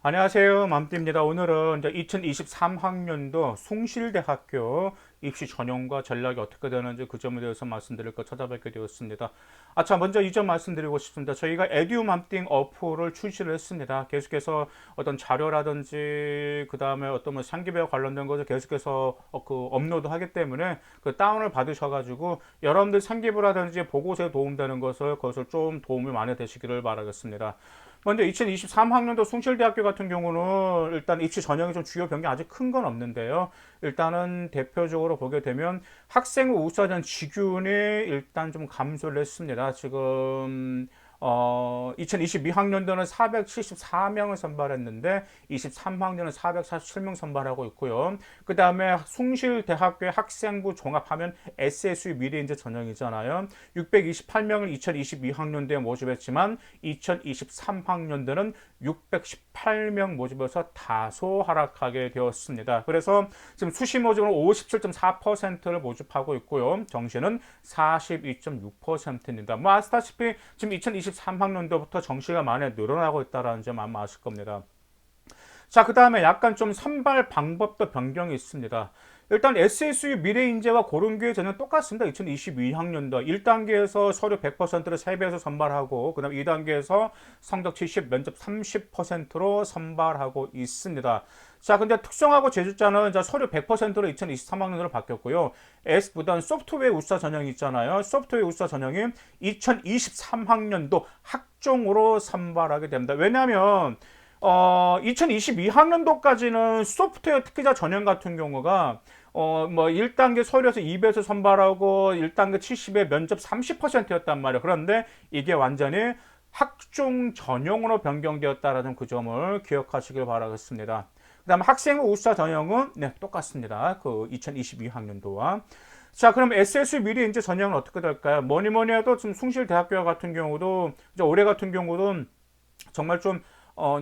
안녕하세요. 맘띠입니다. 오늘은 이제 2023학년도 숭실대학교 입시 전형과 전략이 어떻게 되는지 그 점에 대해서 말씀드릴 거 찾아뵙게 되었습니다. 자, 먼저 이 점 말씀드리고 싶습니다. 저희가 에듀맘띵 어플을 출시를 했습니다. 계속해서 어떤 자료라든지 그 다음에 어떤 뭐 상기배와 관련된 것을 계속해서 업로드 하기 때문에 그 다운을 받으셔가지고 여러분들 상기부라든지 보고서에 도움되는 그것을 좀 도움이 많이 되시기를 바라겠습니다. 먼저 2023학년도 숭실대학교 같은 경우는 일단 입시 전형이 좀 주요 변경이 아직 큰 건 없는데요. 일단은 대표적으로 보게 되면 학생 우수자전 지균이 일단 좀 감소를 했습니다. 지금 2022학년도는 474명을 선발했는데 23학년은 447명 선발하고 있고요. 그 다음에 숭실대학교의 학생부 종합하면 SSU 미래인재 전형이잖아요. 628명을 2022학년도에 모집했지만 2023학년도는 618명 모집해서 다소 하락하게 되었습니다. 그래서 지금 수시 모집은 57.4%를 모집하고 있고요. 정시는 42.6%입니다. 뭐 아시다시피 지금 2023학년도부터 정시가 많이 늘어나고 있다는 점 아마 아실 겁니다. 자, 그 다음에 약간 좀 선발 방법도 변경이 있습니다. 일단 SSU 미래인재와 고른교의 전형 똑같습니다. 2022학년도 1단계에서 서류 100%를 3배에서 선발하고 그 다음 2단계에서 성적 70, 면접 30%로 선발하고 있습니다. 자, 근데 특성하고 제주자는 서류 100%로 2023학년으로 바뀌었고요. S보다는 소프트웨어 우수자 전형이 있잖아요. 소프트웨어 우수자 전형이 2023학년도 학종으로 선발하게 됩니다. 왜냐하면 2022학년도까지는 소프트웨어 특기자 전형 같은 경우가 뭐 1단계 서류에서 2배에서 선발하고 1단계 70에 면접 30%였단 말이에요. 그런데 이게 완전히 학종 전형으로 변경되었다라는 그 점을 기억하시길 바라겠습니다. 그 다음에 학생 우수자 전형은 네, 똑같습니다. 그 2022학년도와. 자, 그럼 SSU 미래 인재 전형은 어떻게 될까요? 뭐니 뭐니 해도 지금 숭실대학교 같은 경우도 이제 올해 같은 경우도 정말 좀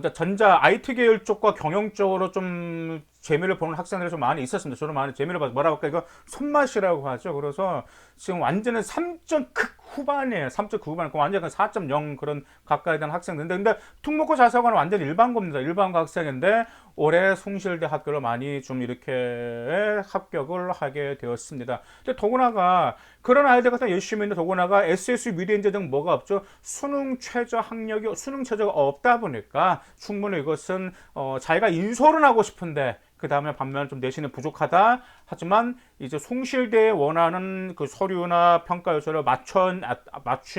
이제 전자 IT 계열 쪽과 경영 쪽으로 좀 재미를 보는 학생들이 좀 많이 있었습니다. 저는 많이 재미를 봐서 뭐라고 할까 이거 손맛이라고 하죠. 그래서 지금 완전히 3점 극 후반이에요. 3점 후반, 완전 4.0 그런 가까이 되는 학생들인데, 근데 특목고 자사고는 완전 일반고입니다. 일반고 학생인데 올해 숭실대 학교를 많이 좀 이렇게 합격을 하게 되었습니다. 근데 더구나가 그런 아이들 같은 열심히 있는데 더구나가 SSU 미래인재 등 뭐가 없죠? 수능 최저 학력이 수능 최저가 없다 보니까 충분히 이것은 자기가 인솔은 하고 싶은데 그 다음에 반면 좀 내신이 부족하다. 하지만 이제 숭실대에 원하는 그 서류나 평가 요소를 맞춘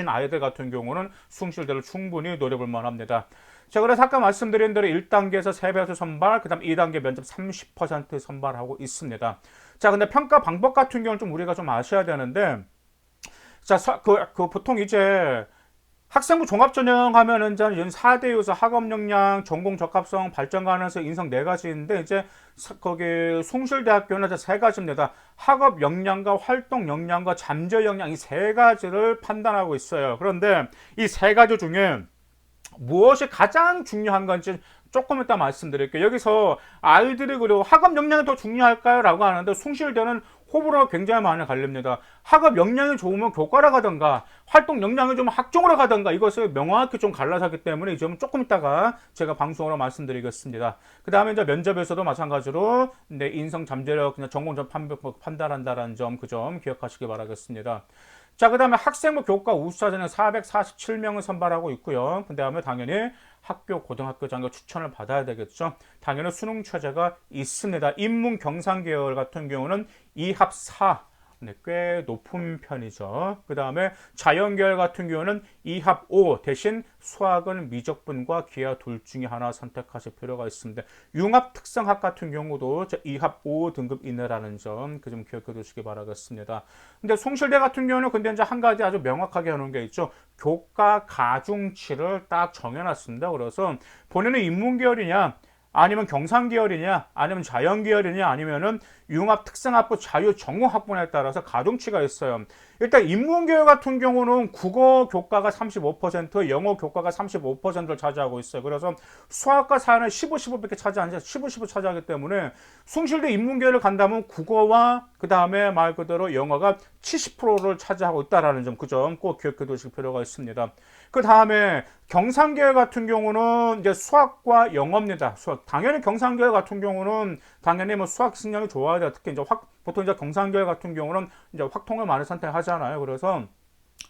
아이들 같은 경우는 숭실대를 충분히 노려볼 만합니다. 자, 그래서 아까 말씀드린 대로 1단계에서 3배에서 선발, 그 다음 2단계 면접 30% 선발하고 있습니다. 자, 근데 평가 방법 같은 경우는 좀 우리가 좀 아셔야 되는데, 자, 보통 이제 학생부 종합전형 하면은 이제 4대 요소 학업 역량, 전공 적합성, 발전 가능성, 인성 네 가지인데 이제 거기 숭실대학교는 이제 세 가지입니다. 학업 역량과 활동 역량과 잠재 역량 이 세 가지를 판단하고 있어요. 그런데 이 세 가지 중에 무엇이 가장 중요한 건지 조금 이따 말씀드릴게요. 여기서 아이들이 그리고 학업 역량이 더 중요할까요? 라고 하는데 숭실대는 호불호가 굉장히 많이 갈립니다. 학업 역량이 좋으면 교과로 가든가 활동 역량이 좀 학종으로 가든가 이것을 명확히 좀 갈라서 하기 때문에 이 점은 조금 이따가 제가 방송으로 말씀드리겠습니다. 그 다음에 이제 면접에서도 마찬가지로 내 인성 잠재력 그냥 전공 좀 판단한다는 점 그 점 기억하시기 바라겠습니다. 자, 그 다음에 학생부 교과 우수자전형 447명을 선발하고 있고요. 그 다음에 당연히 학교, 고등학교 장교 추천을 받아야 되겠죠. 당연히 수능 최저가 있습니다. 인문 경상 계열 같은 경우는 2합 4. 네, 꽤 높은 편이죠. 그 다음에 자연계열 같은 경우는 2합 5 대신 수학은 미적분과 기하 둘 중에 하나 선택하실 필요가 있습니다. 융합 특성학 같은 경우도 2합 5 등급 이내라는 점 그 점 기억해 두시기 바라겠습니다. 근데 숭실대 같은 경우는 근데 이제 한 가지 아주 명확하게 하는 게 있죠. 교과 가중치를 딱 정해놨습니다. 그래서 본인은 인문계열이냐 아니면 경상계열이냐 아니면 자연계열이냐 아니면은 융합 특성학부 자유 전공학번에 따라서 가중치가 있어요. 일단 인문계열 같은 경우는 국어 교과가 35%, 영어 교과가 35%를 차지하고 있어요. 그래서 수학과 사회는 15, 15밖에 차지하지, 15, 15 차지하기 때문에 숭실대 인문계열을 간다면 국어와 그 다음에 말 그대로 영어가 70%를 차지하고 있다라는 점, 그 점 꼭 기억해 두실 필요가 있습니다. 그 다음에 경상계열 같은 경우는 이제 수학과 영어입니다. 수학. 당연히 경상계열 같은 경우는 당연히 뭐 수학 성적이 좋아야 돼요. 특히 이제 보통 이제 경상계열 같은 경우는 이제 확통을 많이 선택하잖아요. 그래서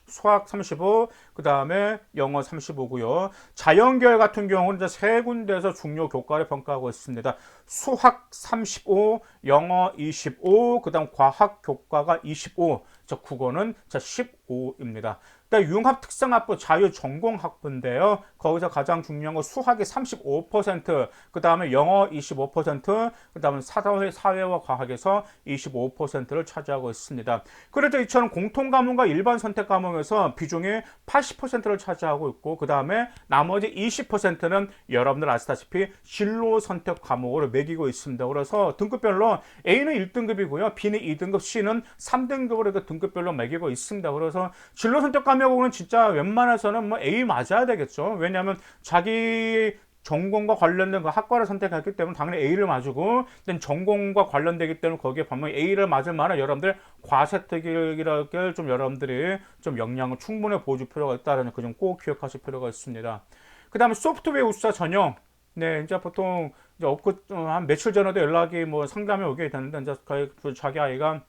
수학 35, 그 다음에 영어 35고요. 자연계열 같은 경우는 이제 세 군데에서 중요 교과를 평가하고 있습니다. 수학 35, 영어 25, 그 다음 과학 교과가 25, 국어는 15입니다. 융합 특성학부 자유전공학부인데요. 거기서 가장 중요한 건 수학이 35%, 그 다음에 영어 25%, 그 다음에 사회와 과학에서 25%를 차지하고 있습니다. 그래서 이처럼 공통과목과 일반 선택 과목에서 비중이 80%를 차지하고 있고, 그 다음에 나머지 20%는 여러분들 아시다시피 진로 선택 과목으로 매기고 있습니다. 그래서 등급별로 A는 1등급이고요. B는 2등급, C는 3등급으로 등급별로 매기고 있습니다. 그래서 진로 선택 과목 는 진짜 웬만해서는 뭐 A 맞아야 되겠죠. 왜냐하면 자기 전공과 관련된 그 학과를 선택했기 때문에 당연히 A를 맞고, 전공과 관련되기 때문에 거기에 분명히 A를 맞을 만한 여러분들 과세특기를 좀 여러분들이 좀 역량을 충분히 보여줄 필요가 있다는 그 점 꼭 기억하실 필요가 있습니다. 그 다음에 소프트웨어 우수자 전형. 네, 이제 보통 이제 한 며칠 전에도 연락이 뭐 상담에 오게 됐는데, 이제 자기 아이가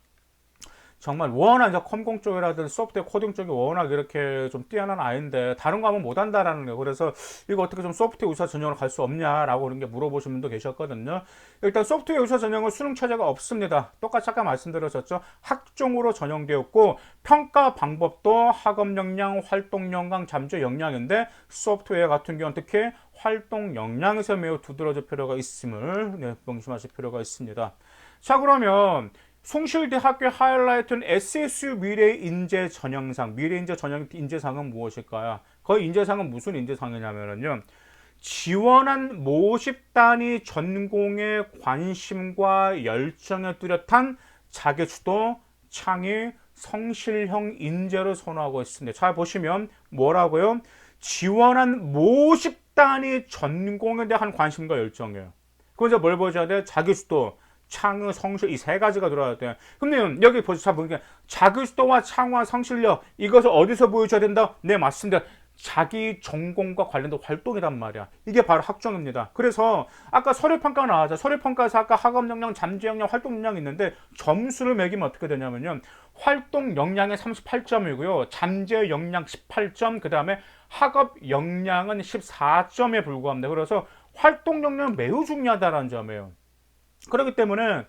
정말 워낙 이제 컴공 쪽이라든지 소프트웨어 코딩 쪽이 워낙 이렇게 좀 뛰어난 아이인데 다른 거 하면 못 한다라는 거예요. 그래서 이거 어떻게 좀 소프트웨어 우수자 전형으로 갈 수 없냐라고 그런 게 물어보신 분도 계셨거든요. 일단 소프트웨어 우수자 전형은 수능 체제가 없습니다. 똑같이 아까 말씀드렸었죠. 학종으로 전형되었고 평가 방법도 학업 역량, 활동 역량, 잠재 역량인데 소프트웨어 같은 경우는 특히 활동 역량에서 매우 두드러질 필요가 있음을 명심하실 필요가 있습니다. 자, 그러면 숭실대 학교 하이라이트는 SSU 미래인재 전형상, 미래인재 전형 인재상은 무엇일까요? 그 인재상은 무슨 인재상이냐면요, 지원한 모집단이 전공의 관심과 열정에 뚜렷한 자기주도, 창의, 성실형 인재를 선호하고 있습니다. 잘 보시면 뭐라고요? 지원한 모집단이 전공에 대한 관심과 열정이에요. 그건 이제 뭘 보여줘야 돼? 자기주도, 창의, 성실, 이 세 가지가 들어야 돼요. 근데 여기 보시다 보니까 자기주도와 창의와 성실력, 이것을 어디서 보여줘야 된다? 네, 맞습니다. 자기 전공과 관련된 활동이란 말이야. 이게 바로 학종입니다. 그래서 아까 서류평가 나왔죠. 서류평가에서 아까 학업 역량, 잠재 역량, 활동 역량이 있는데 점수를 매기면 어떻게 되냐면요, 활동 역량이 38점이고요 잠재 역량 18점, 그 다음에 학업 역량은 14점에 불과합니다. 그래서 활동 역량은 매우 중요하다는 점이에요. 그렇기 때문에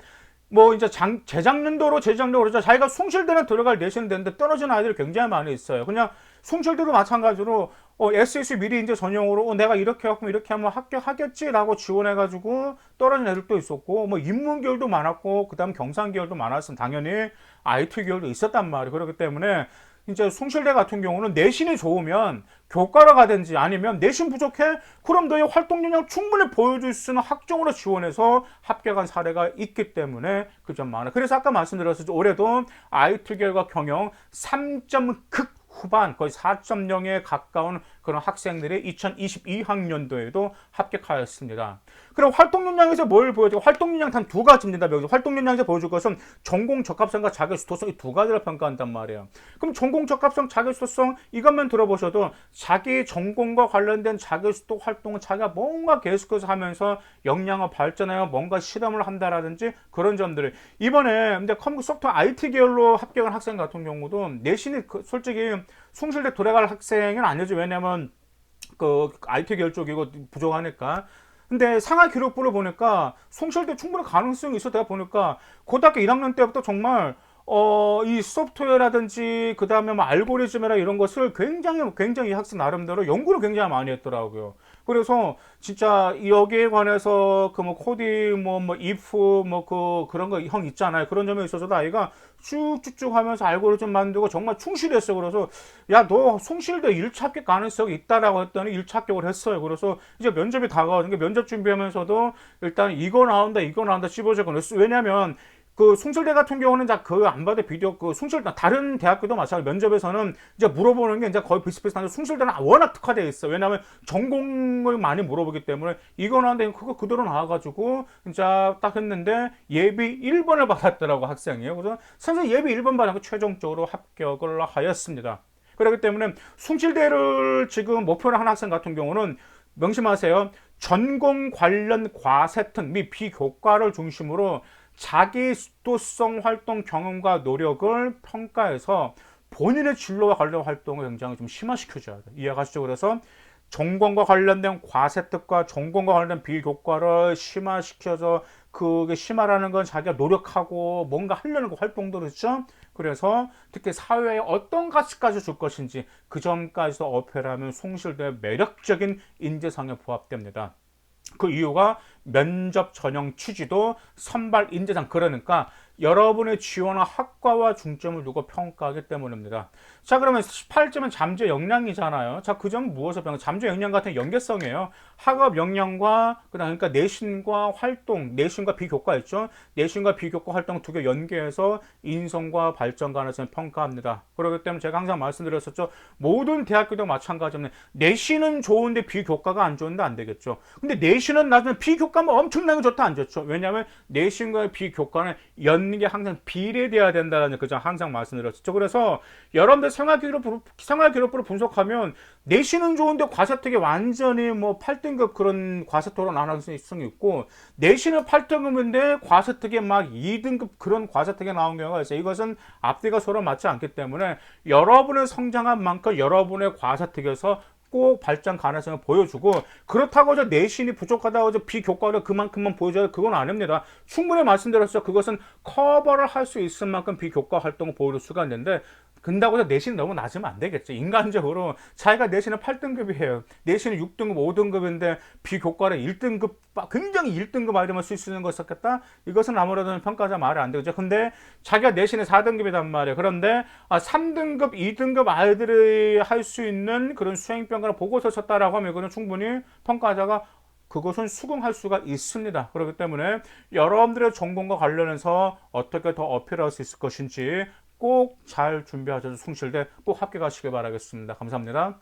뭐 이제 재작년도로 그러죠. 자기가 숭실대는 들어갈 내신은 되는데 떨어진 아이들이 굉장히 많이 있어요. 그냥 숭실대도 마찬가지로 SSU 미래인재 전형으로 내가 이렇게 하고 이렇게 하면 합격하겠지라고 지원해가지고 떨어진 애들도 있었고, 뭐 인문계열도 많았고, 그다음 경상계열도 많았으면 당연히 IT 계열도 있었단 말이에요. 그렇기 때문에 이제 숭실대 같은 경우는 내신이 좋으면 교과로 가든지 아니면 내신 부족해? 그럼 너의 활동 역량 충분히 보여줄 수 있는 학종으로 지원해서 합격한 사례가 있기 때문에 그 점 많아요. 그래서 아까 말씀드렸듯이 올해도 IT 계열과 경영 3점 극 후반, 거의 4.0에 가까운 그런 학생들이 2022학년도에도 합격하였습니다. 그럼 활동 역량에서 뭘 보여줘? 활동 역량 단 두 가지입니다. 여기서 활동 역량에서 보여줄 것은 전공 적합성과 자기 수도성, 이 두 가지를 평가한단 말이에요. 그럼 전공 적합성, 자기 수도성 이것만 들어보셔도 자기 전공과 관련된 자기 수도 활동은 자기가 뭔가 계속해서 하면서 역량을 발전하여 뭔가 실험을 한다라든지 그런 점들을, 이번에 이제 컴퓨터 소프트웨어 IT 계열로 합격한 학생 같은 경우도 내신이 솔직히 숭실대 돌아갈 학생은 아니죠. 왜냐면 그 IT 계열 쪽이고 부족하니까. 근데 상하 기록부를 보니까 숭실대 충분히 가능성이 있어. 내가 보니까 고등학교 1학년 때부터 정말 이 소프트웨어라든지 그 다음에 뭐 알고리즘이나 이런 것을 굉장히 학생 나름대로 연구를 굉장히 많이 했더라고요. 그래서 진짜 여기에 관해서 그 뭐 코딩 뭐 if 그런 거 형 있잖아요. 그런 점에 있어서도 아이가 쭉쭉쭉 하면서 알고리즘 만들고 정말 충실했어요. 그래서 야, 너 숭실대 1차 합격 가능성이 있다라고 했더니 1차 합격을 했어요. 그래서 이제 면접이 다가오는 게 면접 준비하면서도 일단 이거 나온다 씹어주고. 왜냐면 그 숭실대 같은 경우는 그 안 봐도 비디오 그 숭실 다른 대학교도 마찬가지 면접에서는 이제 물어보는 게 이제 거의 비슷비슷한데 숭실대는 워낙 특화되어 있어. 왜냐하면 전공을 많이 물어보기 때문에 이거 나왔는데 그거 그대로 나와가지고 이제 딱 했는데 예비 1번을 받았더라고 학생이에요. 그래서 선생님 예비 1번 받아서 최종적으로 합격을 하였습니다. 그렇기 때문에 숭실대를 지금 목표로 한 학생 같은 경우는 명심하세요. 전공 관련 과세특 및 비교과를 중심으로 자기 수도성 활동 경험과 노력을 평가해서 본인의 진로와 관련 활동을 굉장히 좀 심화시켜줘야 돼. 이해가시죠? 그래서 전공과 관련된 과세특과 전공과 관련된 비교과를 심화시켜서 그게 심화라는 건 자기가 노력하고 뭔가 하려는 그 활동들을 있죠. 그래서 특히 사회에 어떤 가치까지 줄 것인지 그 점까지도 어필하면 숭실대 매력적인 인재상에 부합됩니다. 그 이유가 면접 전형 취지도 선발 인재상 그러니까 여러분의 지원한 학과와 중점을 두고 평가하기 때문입니다. 자, 그러면 18점은 잠재 역량이잖아요. 자, 그 점은 무엇을 평가? 잠재 역량 같은 연계성이에요. 학업 역량과 그러니까 내신과 활동, 내신과 비교과 있죠. 내신과 비교과 활동 두 개 연계해서 인성과 발전 가능성을 평가합니다. 그렇기 때문에 제가 항상 말씀드렸었죠. 모든 대학교도 마찬가지입니다. 내신은 좋은데 비교과가 안 좋은데 안 되겠죠. 근데 내신은 나중에 비교과면 엄청나게 좋다 안 좋죠. 왜냐하면 내신과 비교과는 연계 항상 비례돼야 된다는 그 점 항상 말씀드렸죠. 그래서 여러분들 생활기록부를 분석하면 내신은 좋은데 과세특이 완전히 뭐 8등급 그런 과세토로 나눠 수있이 있고 내신은 8등급인데 과세특이 막 2등급 그런 과세특이 나온 경우가 있어요. 이것은 앞뒤가 서로 맞지 않기 때문에 여러분의 성장한 만큼 여러분의 과세특에서 꼭 발전 가능성을 보여주고 그렇다고 내신이 부족하다고 비교과를 그만큼만 보여줘야 그건 아닙니다. 충분히 말씀드렸죠. 그것은 커버를 할 수 있을 만큼 비교과 활동을 보여줄 수가 있는데 근다고 해서 내신이 너무 낮으면 안 되겠죠. 인간적으로 자기가 내신은 8등급이에요. 내신은 6등급, 5등급인데 비교과를 1등급, 굉장히 1등급 아이들만 쓸 수 있는 거 있었겠다? 이것은 아무래도 평가자 말이 안 되겠죠. 근데 자기가 내신이 4등급이단 말이에요. 그런데 3등급, 2등급 아이들이 할 수 있는 그런 수행평가를 보고서 쳤다라고 하면 이거는 충분히 평가자가 그것은 수긍할 수가 있습니다. 그렇기 때문에 여러분들의 전공과 관련해서 어떻게 더 어필할 수 있을 것인지 꼭 잘 준비하셔서 숭실대 꼭 합격하시길 바라겠습니다. 감사합니다.